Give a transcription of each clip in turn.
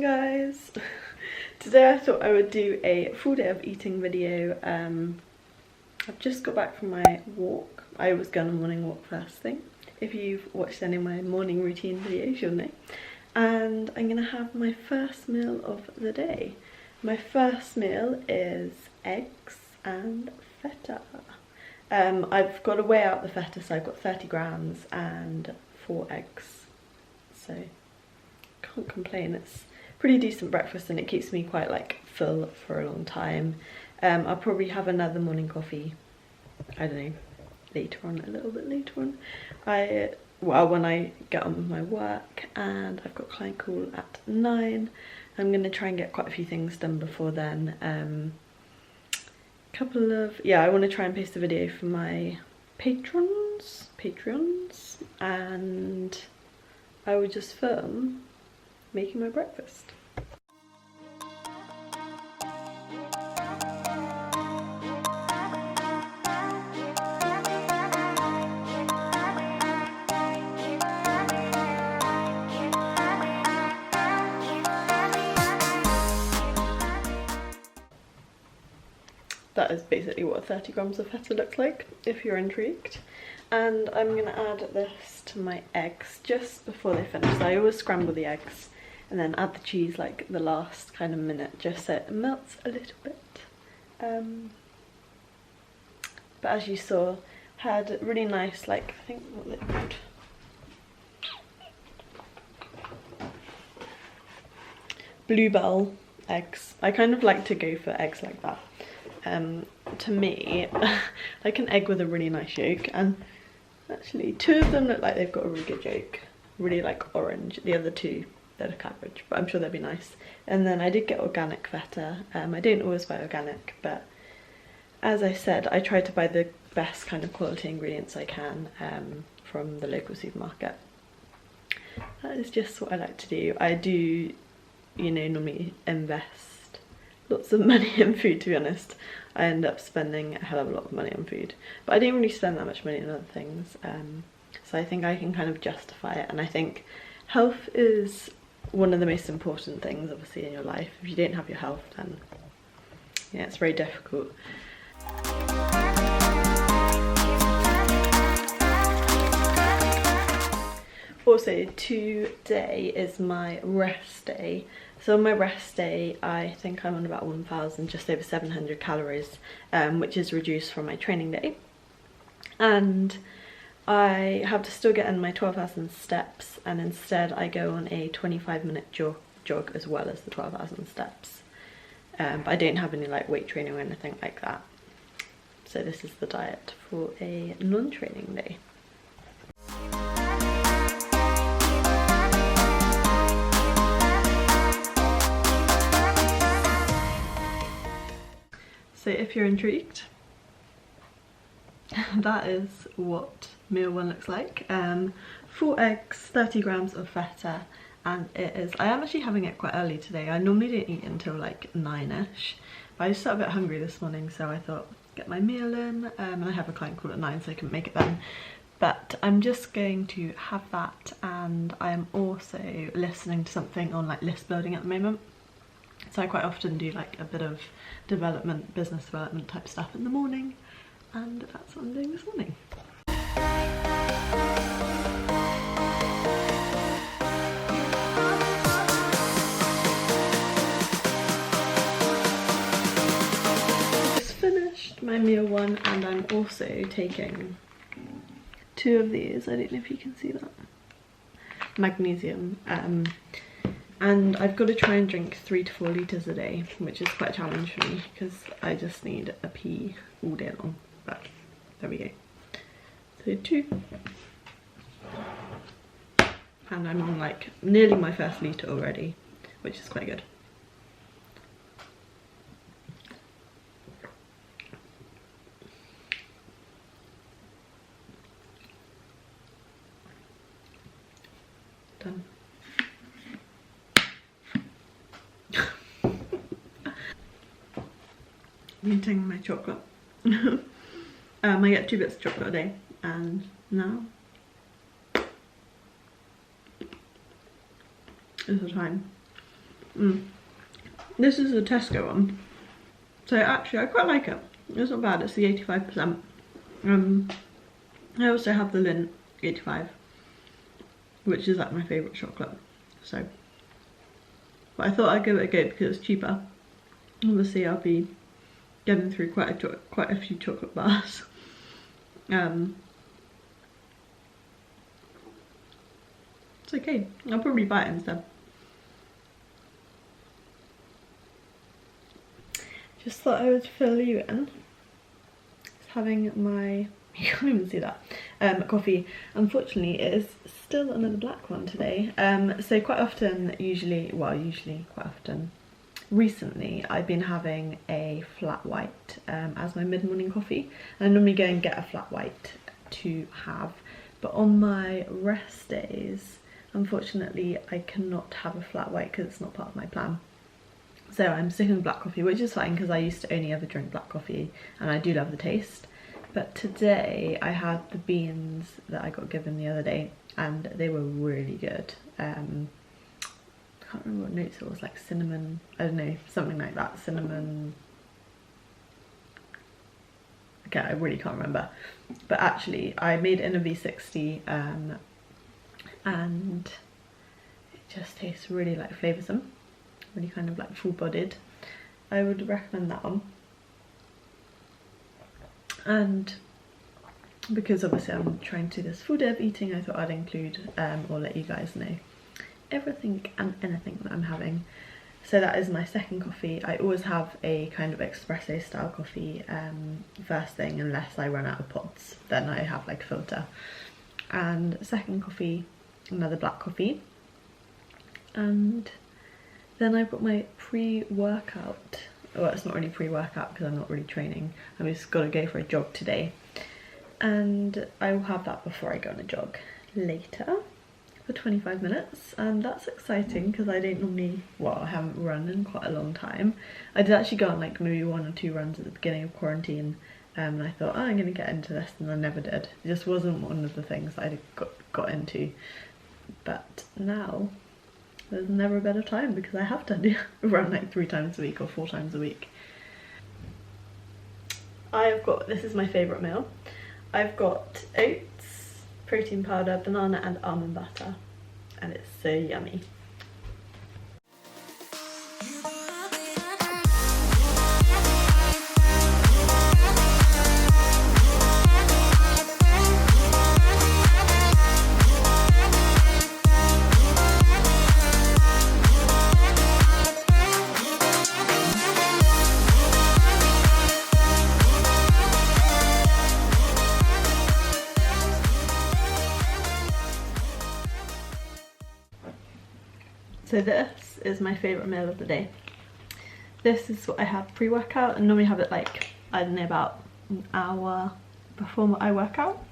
morning, guys. Today I thought I would do a full day of eating video. I've just got back from my walk. I always go on a morning walk first thing. If you've watched any of my morning routine videos, you'll know. And I'm gonna have my first meal of the day. My first meal is eggs and feta. I've got to weigh out the feta, so I've got 30 grams and 4 eggs. So can't complain. It's pretty decent breakfast and it keeps me quite like full for a long time. I'll probably have another morning coffee, I don't know, later on, a little bit later on. When I get on with my work, and I've got a client call at 9. I'm going to try and get quite a few things done before then. I want to try and post a video for my Patreons, and I will just film making my breakfast. That is basically what 30 grams of feta looks like, if you're intrigued. And I'm going to add this to my eggs just before they finish. So I always scramble the eggs and then add the cheese like the last kind of minute, just so it melts a little bit. But as you saw, had really nice, like, I think, what they're called? Bluebell eggs. I kind of like to go for eggs like that. To me, like an egg with a really nice yolk, and actually 2 of them look like they've got a really good yolk, really like orange. The other 2, they look average, but I'm sure they'll be nice. And then I did get organic feta. I don't always buy organic, but as I said, I try to buy the best kind of quality ingredients I can from the local supermarket. That is just what I like to do. I do, you know, normally invest lots of money in food, to be honest. I end up spending a hell of a lot of money on food, but I don't really spend that much money on other things, so I think I can kind of justify it. And I think health is one of the most important things, obviously, in your life. If you don't have your health, then yeah, it's very difficult. Also, today is my rest day. So on my rest day, I think I'm on about 1,000, just over 700 calories, which is reduced from my training day. And I have to still get in my 12,000 steps, and instead I go on a 25-minute jog as well as the 12,000 steps. But I don't have any like weight training or anything like that. So this is the diet for a non-training day. So if you're intrigued, that is what meal 1 looks like. 4 eggs, 30 grams of feta, and I am actually having it quite early today. I normally don't eat until like 9ish, but I just got a bit hungry this morning, so I thought, get my meal in, and I have a client call at 9, so I couldn't make it then. But I'm just going to have that, and I am also listening to something on like list building at the moment. So I quite often do like a bit of business development type stuff in the morning, and that's what I'm doing this morning. Just finished my meal 1, and I'm also taking 2 of these. I don't know if you can see that. Magnesium. And I've got to try and drink 3 to 4 litres a day, which is quite a challenge for me because I just need a pee all day long. But there we go. So 2. And I'm on like nearly my first litre already, which is quite good. Done. I'm eating my chocolate. I get 2 bits of chocolate a day, and now is the time. This is a Tesco one. So actually I quite like it. It's not bad, it's the 85%. I also have the Lindt 85, which is like my favourite chocolate. So, but I thought I'd give it a go because it's cheaper. Obviously I'll be getting through quite a few chocolate bars. It's okay, I'll probably buy it instead. Just thought I would fill you in. Just having my, you can't even see that, coffee. Unfortunately it is still another black one today. So quite often, quite often, recently I've been having a flat white as my mid-morning coffee. And I normally go and get a flat white to have, but on my rest days, unfortunately I cannot have a flat white because it's not part of my plan. So I'm sticking with black coffee, which is fine because I used to only ever drink black coffee and I do love the taste. But today I had the beans that I got given the other day and they were really good. I can't remember what notes it was, like cinnamon, I don't know, something like that, cinnamon. Okay, I really can't remember. But actually I made it in a V60 and it just tastes really like flavoursome. Really kind of like full-bodied. I would recommend that one. And because obviously I'm trying to do this full day of eating, I thought I'd include or let you guys know everything and anything that I'm having. So that is my second coffee. I always have a kind of espresso style coffee first thing, unless I run out of pods, then I have like a filter. And second coffee, another black coffee. And then I've got my pre-workout. Well, it's not really pre-workout because I'm not really training. I've just got to go for a jog today. And I will have that before I go on a jog later for 25 minutes. And that's exciting because I don't normally, well, I haven't run in quite a long time. I did actually go on like maybe 1 or 2 runs at the beginning of quarantine. And I thought, oh, I'm going to get into this, and I never did. It just wasn't one of the things I got into. But now, there's never a better time because I have to run like 3 times a week or 4 times a week. I've got, this is my favourite meal. I've got oats, protein powder, banana and almond butter, and it's so yummy. So this is my favourite meal of the day. This is what I have pre-workout, and normally have it like, I don't know, about an hour before I work out,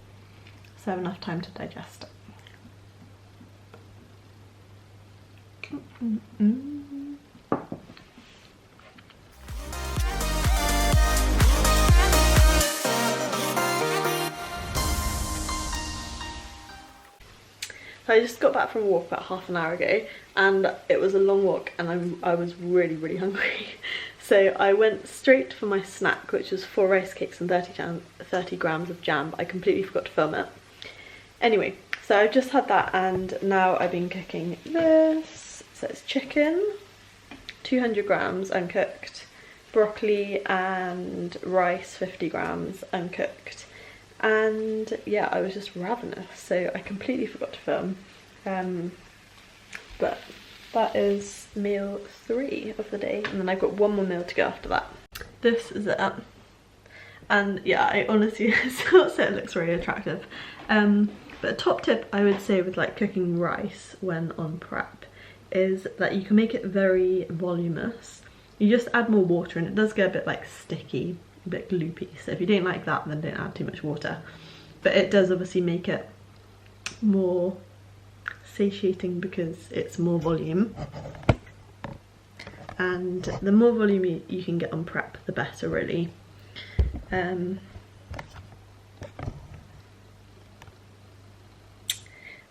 so I have enough time to digest it. So I just got back from a walk about half an hour ago, and it was a long walk and I was really hungry. So I went straight for my snack, which was 4 rice cakes and 30 grams of jam. I completely forgot to film it. Anyway, so I've just had that, and now I've been cooking this. So it's chicken, 200 grams uncooked, broccoli and rice, 50 grams uncooked. And yeah, I was just ravenous, so I completely forgot to film. But that is meal 3 of the day, and then I've got 1 more meal to go after that. This is it. And yeah, I honestly still say it looks really attractive. But a top tip I would say with like cooking rice when on prep is that you can make it very voluminous. You just add more water, and it does get a bit like sticky, a bit gloopy, so if you don't like that, then don't add too much water. But it does obviously make it more satiating because it's more volume, and the more volume you can get on prep, the better, really.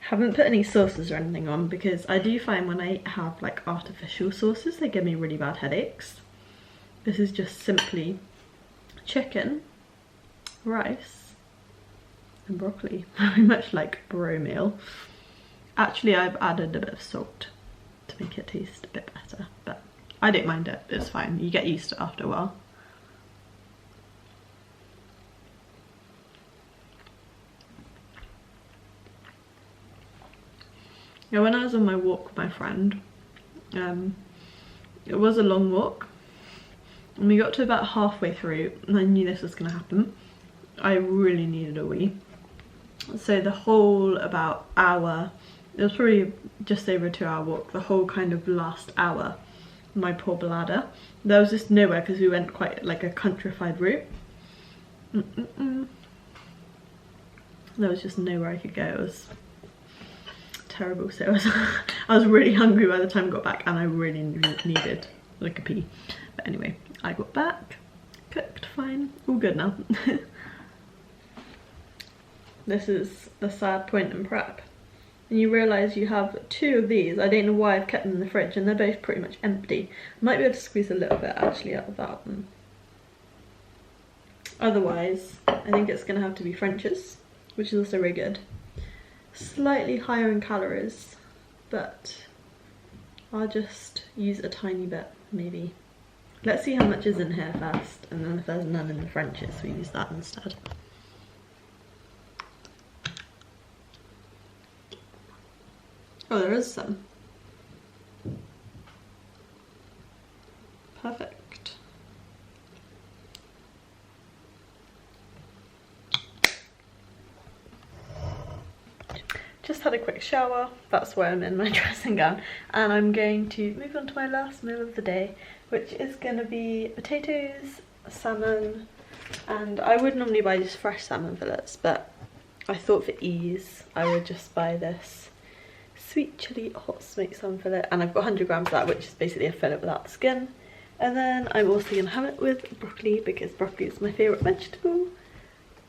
Haven't put any sauces or anything on because I do find when I have like artificial sauces they give me really bad headaches. This is just simply chicken, rice and broccoli, very much like bro meal. Actually I've added a bit of salt to make it taste a bit better, but I don't mind it, it's fine, you get used to it after a while. Now when I was on my walk with my friend, it was a long walk and we got to about halfway through and I knew this was going to happen. I really needed a wee. So the whole about hour, it was probably just over a 2-hour walk, the whole kind of last hour, my poor bladder, there was just nowhere because we went quite like a countrified route. There was just nowhere I could go. It was terrible. So I was really hungry by the time I got back and I really needed like a pee. But anyway, I got back, cooked fine, all good now. This is the sad point in prep. And you realise you have 2 of these. I don't know why I've kept them in the fridge and they're both pretty much empty. I might be able to squeeze a little bit actually out of that one. Otherwise, I think it's going to have to be French's, which is also really good. Slightly higher in calories, but I'll just use a tiny bit maybe. Let's see how much is in here first, and then if there's none in the French's we use that instead. Oh, there is some. Perfect. Just had a quick shower, that's why I'm in my dressing gown, and I'm going to move on to my last meal of the day, which is going to be potatoes, salmon, and I would normally buy just fresh salmon fillets, but I thought for ease I would just buy this sweet chilli hot smoked salmon fillet, and I've got 100 grams of that, which is basically a fillet without the skin. And then I'm also going to have it with broccoli because broccoli is my favourite vegetable,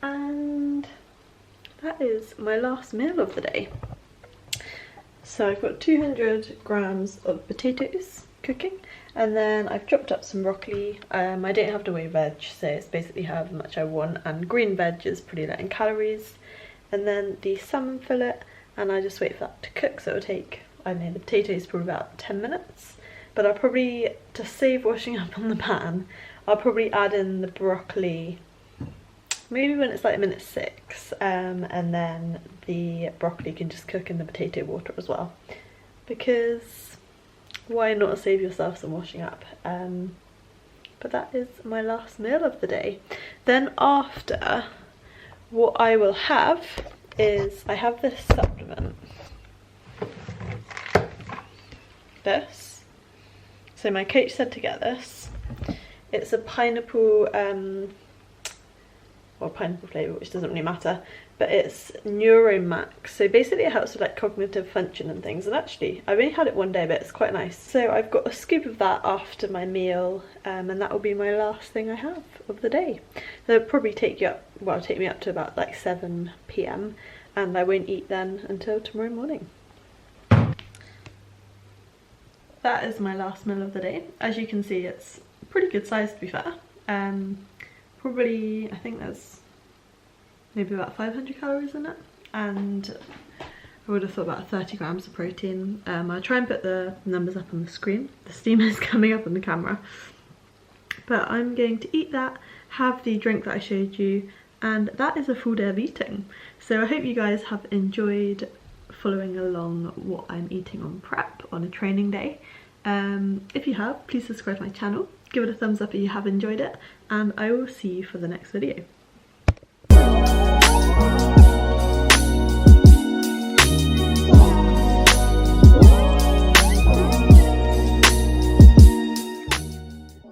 and that is my last meal of the day. So I've got 200 grams of potatoes cooking, and then I've chopped up some broccoli. I don't have to weigh veg, so it's basically however much I want, and green veg is pretty low in calories. And then the salmon fillet, and I just wait for that to cook, so it'll take, I don't know, the potatoes for about 10 minutes. But I'll probably, to save washing up on the pan, I'll probably add in the broccoli maybe when it's like minute 6, and then the broccoli can just cook in the potato water as well, because why not save yourself some washing up. But that is my last meal of the day. Then after, what I will have is, I have this supplement, this, so my coach said to get this. It's a pineapple or pineapple flavour, which doesn't really matter, but it's Neuromax, so basically it helps with like cognitive function and things, and actually I've only had it one day but it's quite nice. So I've got a scoop of that after my meal, and that will be my last thing I have of the day. So it'll probably take you up, well, take me up to about like 7 PM, and I won't eat then until tomorrow morning. That is my last meal of the day. As you can see, it's pretty good size to be fair. Probably, I think there's maybe about 500 calories in it, and I would have thought about 30 grams of protein. I'll try and put the numbers up on the screen. The steamer is coming up on the camera. But I'm going to eat that, have the drink that I showed you, and that is a full day of eating. So I hope you guys have enjoyed following along what I'm eating on prep on a training day. If you have, please subscribe to my channel, give it a thumbs up if you have enjoyed it, and I will see you for the next video.